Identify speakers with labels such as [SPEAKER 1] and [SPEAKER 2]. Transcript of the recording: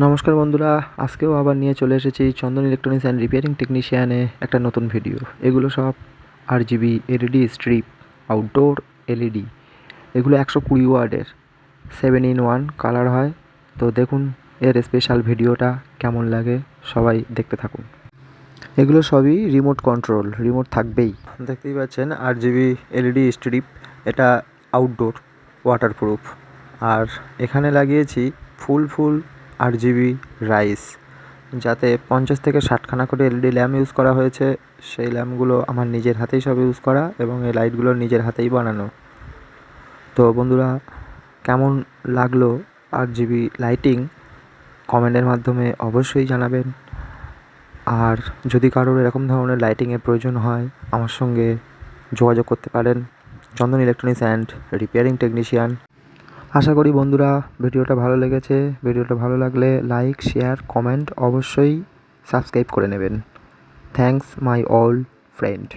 [SPEAKER 1] নমস্কার বন্ধুরা, আজকেও আবার নিয়ে চলে এসেছি চন্দন ইলেকট্রনিক্স অ্যান্ড রিপেয়ারিং টেকনিশিয়ানে একটা নতুন ভিডিও। এগুলো সব RGB LED strip, outdoor LED. এগুলো 120 ওয়াটের 7-in-1 কালার হয়। তো দেখুন এর স্পেশাল ভিডিওটা কেমন লাগে, সবাই দেখতে থাকুন। এগুলো সবই রিমোট কন্ট্রোল, রিমোট থাকবেই। দেখতেই পাচ্ছেন RGB এলইডি স্ট্রিপ, এটা আউটডোর ওয়াটারপ্রুফ। আর এখানে লাগিয়েছি ফুল RGB রাইস, যাতে 50 থেকে 60খানা করে এলইডি ল্যাম্প ইউজ করা হয়েছে। সেই ল্যাম্পগুলো আমার নিজের হাতেই সব ইউজ করা, এবং এই লাইটগুলো নিজের হাতেই বানানো। তো বন্ধুরা, কেমন লাগলো RGB লাইটিং কমেন্টের মাধ্যমে অবশ্যই জানাবেন। আর যদি কারোর এরকম ধরনের লাইটিংয়ের প্রয়োজন হয়, আমার সঙ্গে যোগাযোগ করতে পারেন, চন্দন ইলেকট্রনিক্স অ্যান্ড রিপেয়ারিং টেকনিশিয়ান। আশা করি বন্ধুরা ভিডিওটা ভালো লেগেছে। ভিডিওটা ভালো লাগলে লাইক, শেয়ার, কমেন্ট অবশ্যই সাবস্ক্রাইব করে নেবেন। Thanks my all friend.